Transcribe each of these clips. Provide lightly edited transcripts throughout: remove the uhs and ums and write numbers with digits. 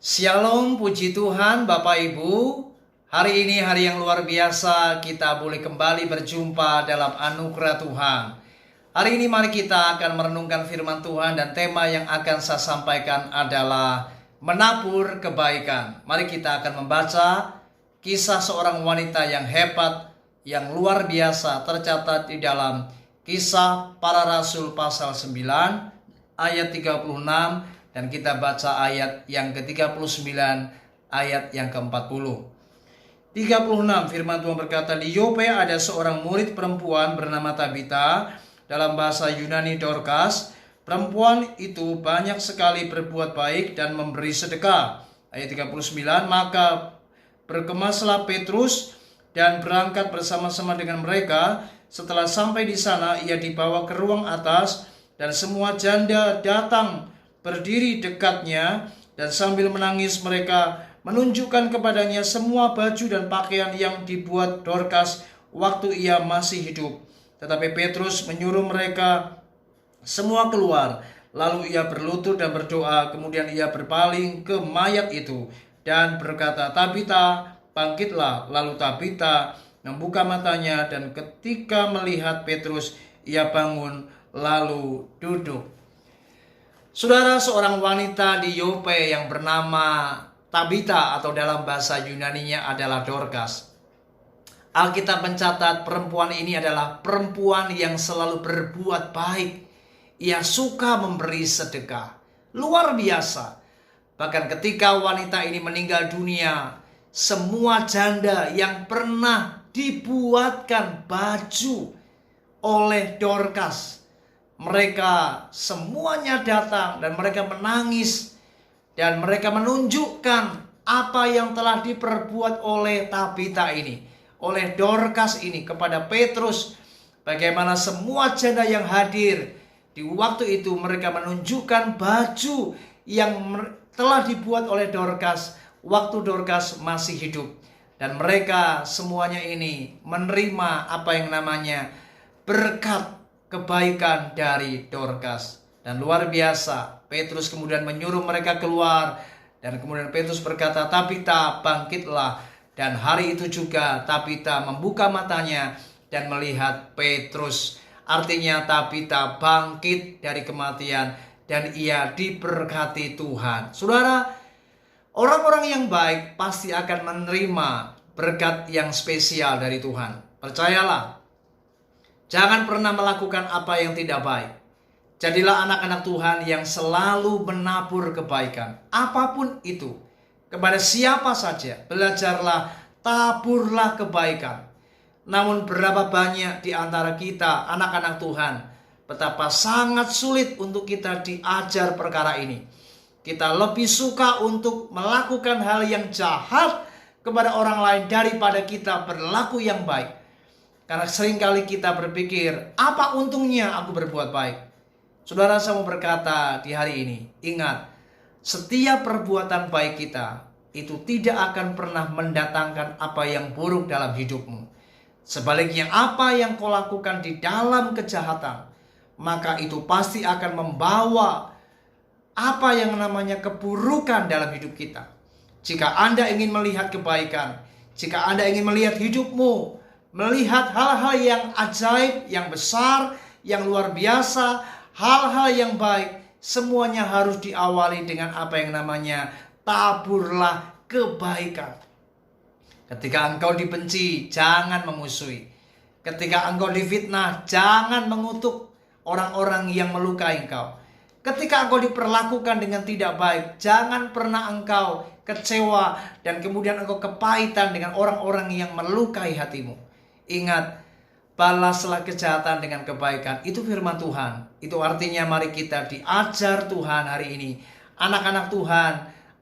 Shalom, puji Tuhan Bapak Ibu. Hari ini hari yang luar biasa, kita boleh kembali berjumpa dalam anugerah Tuhan. Hari ini mari kita akan merenungkan firman Tuhan, dan tema yang akan saya sampaikan adalah menabur kebaikan. Mari kita akan membaca kisah seorang wanita yang hebat, yang luar biasa, tercatat di dalam Kisah Para Rasul pasal 9 ayat 36, dan kita baca ayat yang ke-39 ayat yang ke-40. 36 firman Tuhan berkata, di Yope ada seorang murid perempuan bernama Tabita, dalam bahasa Yunani Dorcas. Perempuan itu banyak sekali berbuat baik dan memberi sedekah. Ayat 39, maka berkemaslah Petrus dan berangkat bersama-sama dengan mereka. Setelah sampai di sana, ia dibawa ke ruang atas, dan semua janda datang berdiri dekatnya, dan sambil menangis mereka menunjukkan kepadanya semua baju dan pakaian yang dibuat Dorcas waktu ia masih hidup. Tetapi Petrus menyuruh mereka semua keluar. Lalu ia berlutut dan berdoa. Kemudian ia berpaling ke mayat itu dan berkata, Tabita, bangkitlah. Lalu Tabita membuka matanya, dan ketika melihat Petrus, ia bangun lalu duduk. Saudara, seorang wanita di Yope yang bernama Tabita, atau dalam bahasa Yunaninya adalah Dorcas. Alkitab mencatat perempuan ini adalah perempuan yang selalu berbuat baik. Ia suka memberi sedekah. Luar biasa. Bahkan ketika wanita ini meninggal dunia, semua janda yang pernah dibuatkan baju oleh Dorcas, mereka semuanya datang dan mereka menangis, dan mereka menunjukkan apa yang telah diperbuat oleh Tabita ini, oleh Dorcas ini kepada Petrus. Bagaimana semua janda yang hadir di waktu itu, mereka menunjukkan baju yang telah dibuat oleh Dorcas waktu Dorcas masih hidup. Dan mereka semuanya ini menerima apa yang namanya berkat kebaikan dari Dorcas. Dan luar biasa, Petrus kemudian menyuruh mereka keluar, dan kemudian Petrus berkata, Tabita, bangkitlah. Dan hari itu juga Tabita membuka matanya dan melihat Petrus. Artinya Tabita bangkit dari kematian dan ia diberkati Tuhan. Saudara, orang-orang yang baik pasti akan menerima berkat yang spesial dari Tuhan. Percayalah, jangan pernah melakukan apa yang tidak baik. Jadilah anak-anak Tuhan yang selalu menabur kebaikan, apapun itu, kepada siapa saja. Belajarlah, taburlah kebaikan. Namun berapa banyak di antara kita, anak-anak Tuhan, betapa sangat sulit untuk kita diajar perkara ini. Kita lebih suka untuk melakukan hal yang jahat kepada orang lain daripada kita berlaku yang baik. Karena seringkali kita berpikir, apa untungnya aku berbuat baik? Saudara, saya mau berkata di hari ini, ingat, setiap perbuatan baik kita itu tidak akan pernah mendatangkan apa yang buruk dalam hidupmu. Sebaliknya, apa yang kau lakukan di dalam kejahatan, maka itu pasti akan membawa apa yang namanya keburukan dalam hidup kita. Jika Anda ingin melihat kebaikan, jika Anda ingin melihat hidupmu, melihat hal-hal yang ajaib, yang besar, yang luar biasa, hal-hal yang baik, semuanya harus diawali dengan apa yang namanya taburlah kebaikan. Ketika engkau dibenci, jangan memusuhi. Ketika engkau difitnah, jangan mengutuk orang-orang yang melukai engkau. Ketika engkau diperlakukan dengan tidak baik, jangan pernah engkau kecewa dan kemudian engkau kepahitan dengan orang-orang yang melukai hatimu. Ingat, balaslah kejahatan dengan kebaikan. Itu firman Tuhan. Itu artinya mari kita diajar Tuhan hari ini. Anak-anak Tuhan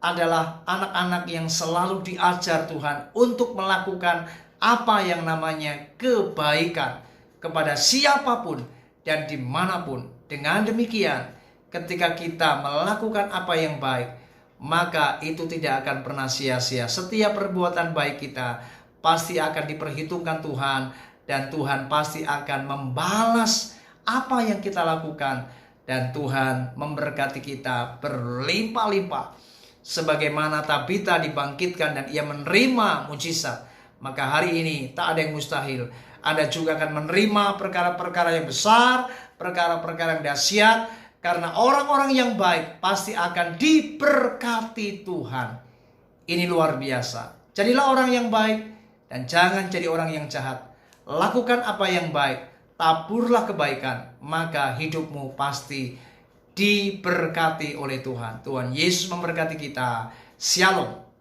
adalah anak-anak yang selalu diajar Tuhan untuk melakukan apa yang namanya kebaikan kepada siapapun dan dimanapun. Dengan demikian, ketika kita melakukan apa yang baik, maka itu tidak akan pernah sia-sia. Setiap perbuatan baik kita pasti akan diperhitungkan Tuhan, dan Tuhan pasti akan membalas apa yang kita lakukan, dan Tuhan memberkati kita berlimpah-limpah. Sebagaimana Tabita dibangkitkan dan ia menerima mujizat, maka hari ini tak ada yang mustahil. Anda juga akan menerima perkara-perkara yang besar, perkara-perkara yang dahsyat, karena orang-orang yang baik pasti akan diberkati Tuhan. Ini luar biasa. Jadilah orang yang baik dan jangan jadi orang yang jahat. Lakukan apa yang baik, taburlah kebaikan, maka hidupmu pasti diberkati oleh Tuhan. Tuhan Yesus memberkati kita. Shalom.